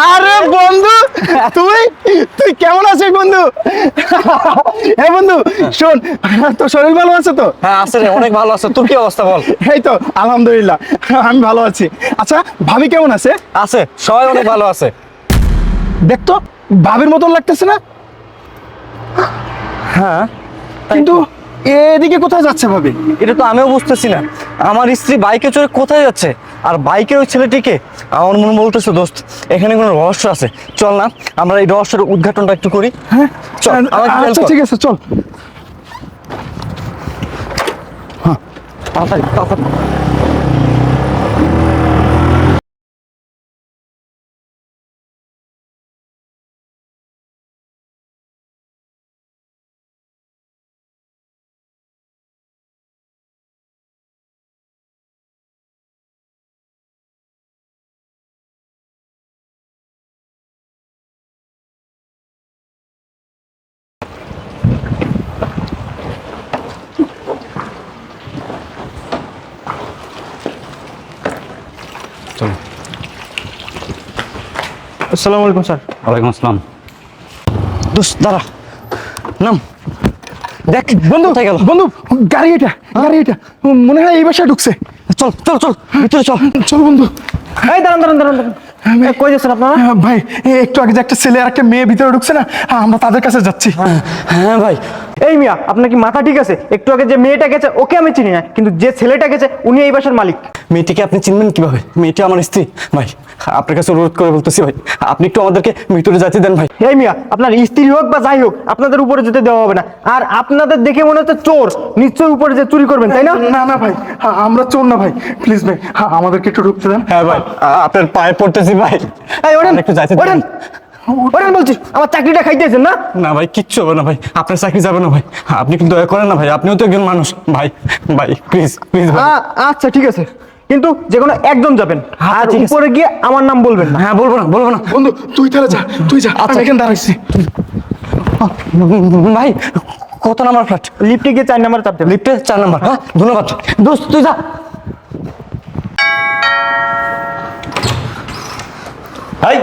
আরে বন্ধু, তুই তুই কেমন আছিস বন্ধু? হ্যাঁ বন্ধু, শোন, তোর শরীর ভালো আছে তো? হ্যাঁ আছে রে, অনেক ভালো আছে। তোর কি অবস্থা বল? এই তো আলহামদুলিল্লাহ, আমি ভালো আছি। আচ্ছা, ভাবি কেমন আছে? আছে, সবাই অনেক ভালো আছে। দেখ তো, ভাবির মতন লাগতেছে না? হ্যাঁ, কিন্তু এদিকে কোথায় যাচ্ছে ভাবি? এটা তো আমিও বুঝতেছি না। আমার স্ত্রী বাইকে চড়ে কোথায় যাচ্ছে, আর বাইকের ওই ছেলেটিকে? আমার মনে বলতেছে দোস্ত, এখানে কোনো রহস্য আছে। চল না, আমরা এই রহস্যের উদ্ঘাটনটা একটু করি। হ্যাঁ চল, আমাকে help আচ্ছা কর। ঠিক আছে, চল। তাড়াতাড়ি, তাড়াতাড়ি। চলো। আসসালামু আলাইকুম স্যার। ওয়ালাইকুম আসসালাম। দোস্ত দাঁড়া, নাম। দেখ বন্ধু, কোথায় গেল? বন্ধু, গাড়ি এটা, গাড়ি এটা মনে হয় এই বাসায় ঢুকছে। চল চল চল, ভিতরে চল। চল বন্ধু। এই দাঁড়ান দাঁড়ান দাঁড়ান দাঁড়ান, কই যাচ্ছেন আপনারা? ভাই, একটু আগে যে একটা ছেলে আর একটা মেয়ে ভিতরে ঢুকছে না, আমরা তাদের কাছে যাচ্ছি। হ্যাঁ ভাই। এই মিয়া, আপনার কি মাথা ঠিক আছে? একটু আগে যে মেয়েটা গেছে ওকে আমি চিনি না, কিন্তু যে ছেলেটা গেছে উনি এই বাসার মালিক। মেয়েটিকে আপনি চিনবেন কিভাবে? মেয়েটি আমার স্ত্রী। ভাই, আপনার কাছে অনুরোধ করে বলতেছি ভাই, আপনি একটু আমাদেরকে ভিতরে যেতে দেন ভাই। এই মিয়া, আপনার স্ত্রী হোক বা যাই হোক, আপনাদের উপরে যেতে দেওয়া হবে না। আর আপনাদের দেখে মনে হচ্ছে চোর, নিশ্চয়ই উপরে যে চুরি করবেন, তাই না? না না ভাই, আমরা চোর না ভাই, প্লিজ ভাই, আমাদেরকে একটু ঢুকতে দেন। হ্যাঁ ভাই, আপনার পায়ে পড়তেছি ভাই। এই ওঠেন, একটু যাইতে দেন। ওঠেন, ওঠেন বলছি। আমার চাকরিটা খাইতেছেন না? না ভাই, কিচ্ছু হবে না ভাই, আপনার চাকরি যাবে না ভাই। আপনি কিন্তু দয়া করেন না ভাই, আপনিও তো একজন মানুষ ভাই। ভাই প্লিজ প্লিজ ভাই। আচ্ছা ঠিক আছে, কিন্তু যে কোনো একজন যাবেন, আর ঠিক আছে। উপরে গিয়ে আমার নাম বলবেন না। হ্যাঁ বলবো না, বলবো না। বন্ধু, তুই তাহলে যা, তুই যা, আমি এখানে দাঁড়াইছি। ভাই, কত নাম্বার ফ্ল্যাট? লিফটে গিয়ে 4 নাম্বার চাপ দেবেন। লিফটে 4 নাম্বার। হ্যাঁ ধন্যবাদ দোস্ত, তুই যা। ভাই,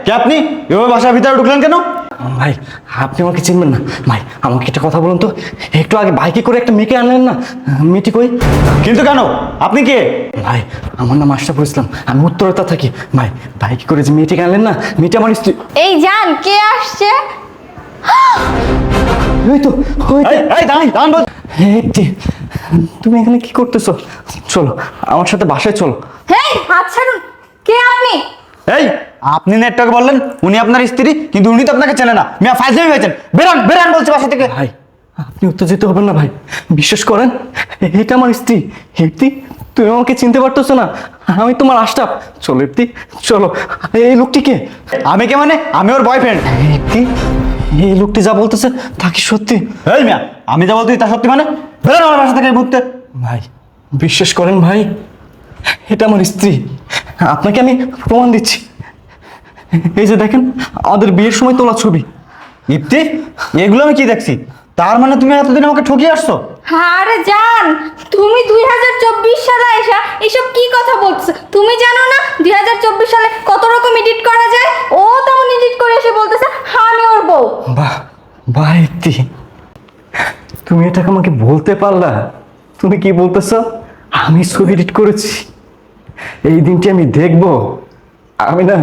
কে আপনি? এভাবে বাসার ভিতরে ঢুকলেন কেন? ভাই, আপনি আমাকে চিনবেন না। ভাই, আমাকে একটা কথা বলুন তো, একটু আগে বাইকে করে একটা মেয়েকে আনলেন না, মেয়েটি কই? কিন্তু কেন? আপনি কে? ভাই, আমার নাম আশরাফুল ইসলাম, আমি উত্তরতা থাকি। ভাই, বাইকে করে যে মেয়েটিকে আনলেন না, মেয়েটি আমার স্ত্রী। এই জান, কে আসছে? ওই তো, ওই তো। এই দাঁড়ান দাঁড়ান বল। একটি, তুমি এখানে কি করতেছো? চলো আমার সাথে বাসায় চলো। হেই, হাত ছাড়ুন। কে আপনি? এই, আপনি না একটু আগে বললেন উনি আপনার স্ত্রী, কিন্তু উনি তো আপনাকে চেনে না। মিয়া ফাইজলামি হয়েছেন, বেরান বেরান বলছি বাসা থেকে। ভাই, আপনি উত্তেজিত হবেন না ভাই, বিশ্বাস করেন, এটা আমার স্ত্রী ইপ্তি। তুমি আমাকে চিনতে পারতেছো না, আমি তোমার আশরাফ। চলো ইপ্তি, চলো। এই লোকটি কে? আমি কে মানে? আমি ওর বয়ফ্রেন্ড। ইপ্তি, এই লোকটি যা বলতেছে তা কি সত্যি? এই মিয়া, আমি যা বলতে তা সত্যি মানে? বেরান আমার বাসা থেকে এই মুহূর্তে। ভাই, বিশ্বাস করেন ভাই, এটা আমার স্ত্রী। আপনাকে আমি প্রমাণ দিচ্ছি, এই যে দেখেন, আমাদের বিয়ের সময় তোলা ছবি। ইপ্তি, এগুলো আমি কি দেখছি? তার মানে তুমি এতদিন আমাকে ঠকিয়ে আসছো? আরে জান, তুমি 2024 সালে এসা এসব কি কথা বলছো? তুমি জানো না 2024 সালে কত রকম এডিট করা যায়? ও তেমন এডিট করে এসে বলতেছে আমি ওর বউ। বাহ বাহ ইপ্তি, তুমি এটাকে আমাকে বলতে পারলা? তুমি কি বলতেছ আমি ছবি এডিট করেছি? এই দিনটি আমি দেখব, আমি না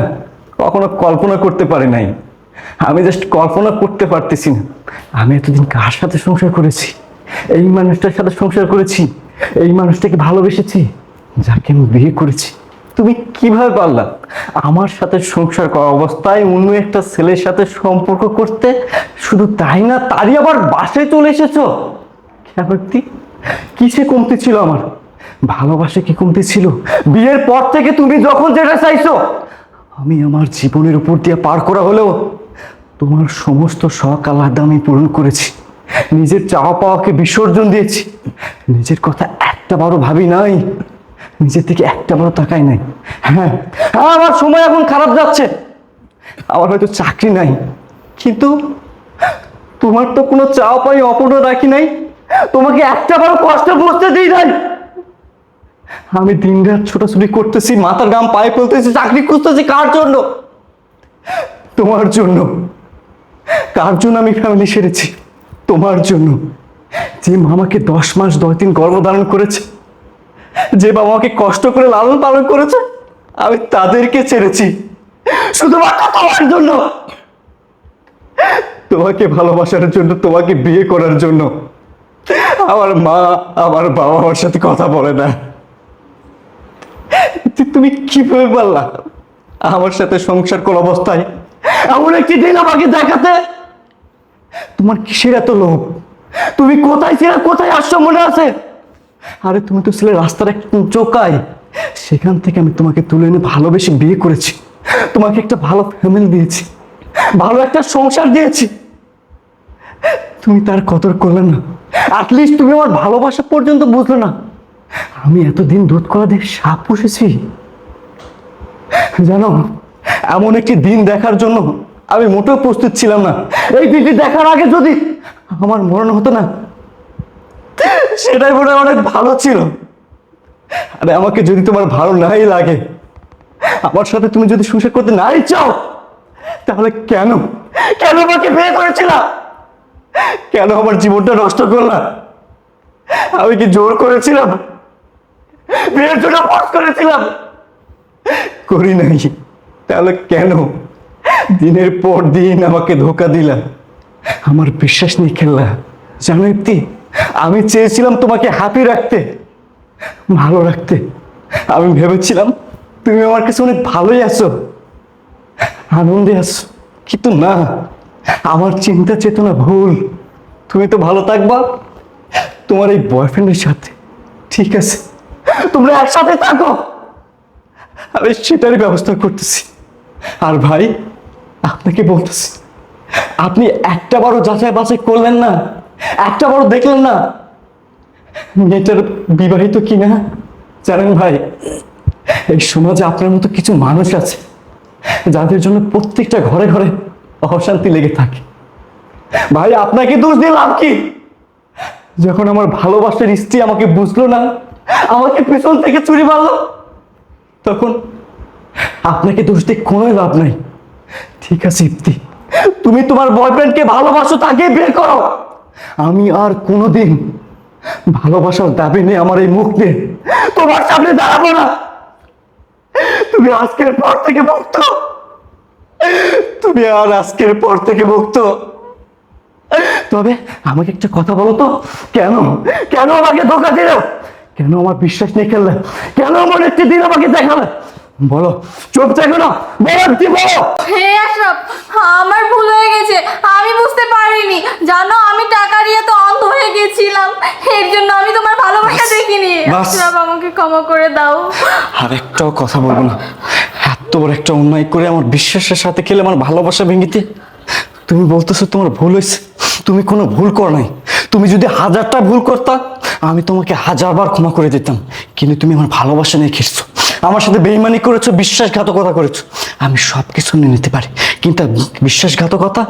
কখনো কল্পনা করতে পারি নাই। আমি জাস্ট কল্পনা করতে পারতেছি না, আমি এতদিন কার সাথে সংসার করেছি। এই মানুষটার সাথে সংসার করেছি, এই মানুষটাকে ভালোবেসেছি, যাকে আমি বিয়ে করেছি। তুমি কিভাবে পারলা আমার সাথে সংসার করা অবস্থায় অন্য একটা ছেলের সাথে সম্পর্ক করতে? শুধু তাই না, তারই আবার বাসায় চলে এসেছো। কেন ইপ্তি? কিসে কমতি ছিল আমার? ভালোবাসা কি কমতি ছিল? বিয়ের পর থেকে তুমি যখন যেটা চাইছো, আমি আমার জীবনের উপর দিয়ে পার করা হলেও তোমার সমস্ত শখ আহ্লাদ আমি পূরণ করেছি। নিজের চাওয়া পাওয়াকে বিসর্জন দিয়েছি, নিজের কথা একটা বারও ভাবি নাই, নিজের থেকে একটা বারও তাকাই নাই। হ্যাঁ, আমার সময় এখন খারাপ যাচ্ছে, আমার হয়তো চাকরি নাই, কিন্তু তোমার তো কোনো চাওয়া পাই অপূর্ণ রাখি নাই, তোমাকে একটা বারও কষ্ট বুঝতে দিই নাই। আমি দিন রাত ছোটাছুটি করতেছি, মাথার গাম পায়ে ফেলতেছি, চাকরি খুঁজতেছি কার জন্য? তোমার জন্য। কার জন্য আমি ফ্যামিলি সেরেছি? তোমার জন্য। যে মা আমাকে 10 মাস 10 দিন গর্ভধারণ করেছে, যে বাবা আমাকে কষ্ট করে লালন পালন করেছে, আমি তাদেরকে ছেড়েছি শুধুমাত্র তোমার জন্য। তোমাকে ভালোবাসার জন্য, তোমাকে বিয়ে করার জন্য। আমার মা, আমার বাবা আমার সাথে কথা বলে না। তুমি কিভাবে পারলা আমার সাথে সংসার করা অবস্থায় এমন একটি দিন আমাকে দেখাতে? তোমার কিসের এত লোভ? তুমি কোথায় ছিলে, কোথায় আসছো মনে আছে? আরে তুমি তো ছিলে রাস্তার এক চোকায়। সেখান থেকে আমি তোমাকে তুলে এনে ভালোবেসে বিয়ে করেছি, তোমাকে একটা ভালো ফ্যামিলি দিয়েছি, ভালো একটা সংসার দিয়েছি। তুমি তার কদর করলে না। অ্যাটলিস্ট তুমি আমার ভালোবাসা পর্যন্ত বুঝলে না। আমি এতদিন দুধ কলা দিয়ে সাপ পুষেছি। জানো, এমন একটি দিন দেখার জন্য আমি মোটেও প্রস্তুত ছিলাম না। এই দিনটি দেখার আগে যদি আমার মরণ হতো না, সেটাই মনে হয় অনেক ভালো ছিল। আরে আমাকে যদি তোমার ভালো নাই লাগে, আমার সাথে তুমি যদি সংসার করতে নাই চাও, তাহলে কেন কেন আমাকে বিয়ে করেছিলা? কেন আমার জীবনটা নষ্ট করলা? আমি কি জোর করেছিলাম? বিয়ের জন্য ফোর্স করেছিলাম? করি নাই। তাহলে কেন দিনের পর দিন আমাকে ধোকা দিলা, আমার বিশ্বাস নিয়ে খেললা? জানো ইপ্তি, আমি চেয়েছিলাম তোমাকে হ্যাপি রাখতে, ভালো রাখতে। আমি ভেবেছিলাম তুমি আমার কাছে অনেক ভালোই আছো, আনন্দে আছো, কিন্তু না, আমার চিন্তা চেতনা ভুল। তুমি তো ভালো থাকবা তোমার এই বয়ফ্রেন্ডের সাথে, ঠিক আছে, তোমরা একসাথে থাকো, আমি সেটারই ব্যবস্থা করতেছি। আর ভাই, আপনাকে বলতেছি, আপনি একটা বারও যাচাই বাছাই করলেন না, একটা বারও দেখলেন না মেয়েটার বিবাহিত কিনা? জানেন ভাই, এই সমাজে আপনার মতো কিছু মানুষ আছে যাদের জন্য প্রত্যেকটা ঘরে ঘরে অশান্তি লেগে থাকে। ভাই, আপনাকে দোষ দিয়ে লাভ কি? যখন আমার ভালোবাসার স্ত্রী আমাকে বুঝলো না, আমাকে পেছন থেকে চুরি মারলো, তখন আপনাকে দোষ দিয়ে কোনো লাভ নাই। ঠিক আছে ইপ্তি, তুমি তোমার বয়ফ্রেন্ডকে ভালোবাসো, তাকে বের করো। আমি আর কোনোদিন ভালোবাসার দাবি নেই আমার এই মুখ নিয়ে তোমার সামনে দাঁড়াবো না। তুমি আজকের পর থেকে মুক্ত, তুমি আর আজকের পর থেকে মুক্ত। তবে আমাকে একটা কথা বলো তো, কেন কেন আমাকে ধোকা দিল? কেন আমার বিশ্বাস নিয়ে খেললে? কেন আমার একটি দিন আমাকে দেখালে? বলো, চুপ থাকো না, বলো কি বলো। হে আশরাফ, আমার ভুল হয়ে গেছে, আমি বুঝতে পারিনি। জানো, আমি টাকা দিয়ে তো অন্ধ হয়ে গেছিলাম, এর জন্য আমি তোমার ভালোবাসা দেখিনি। বাস। আশরাফ, আমাকে ক্ষমা করে দাও। আর একটাও কথা বলবো না। এত বড় একটা অন্যায় করে আমার বিশ্বাসের সাথে খেলে আমার ভালোবাসা ভেঙেতে তুমি বলতেছো তোমার ভুল হয়েছে? তুমি কোনো ভুল করো নাই। তুমি যদি 1000টা ভুল করতা, আমি তোমাকে 1000বার ক্ষমা করে দিতাম। কিন্তু তুমি আমার ভালোবাসা নিয়ে খেলছো, আমার সাথে বেইমানি করেছো, বিশ্বাসঘাতকতা করেছো। আমি সব কিছু মেনে নিতে পারি, কিন্তু বিশ্বাসঘাতকতা,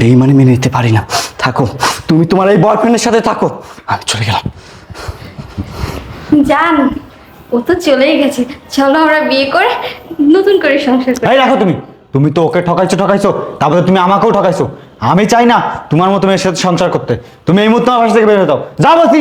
বেইমানি মেনে নিতে পারি না। থাকো, তুমি তোমার এই বয়ফ্রেন্ডের সাথে থাকো, আমি চলে গেলাম। জান, ও তো চলেই গেছে, চলো আমরা বিয়ে করে নতুন করে সংসার করি। এই রাখো, তুমি তো ওকে ঠকাইছো, তারপরে তুমি আমাকেও ঠকাইছো। আমি চাই না তোমার মতো মেয়ের সাথে সংসার করতে। তুমি এই মুহূর্তে আমার বাসা থেকে বের হয়ে যাও, যা বলছি।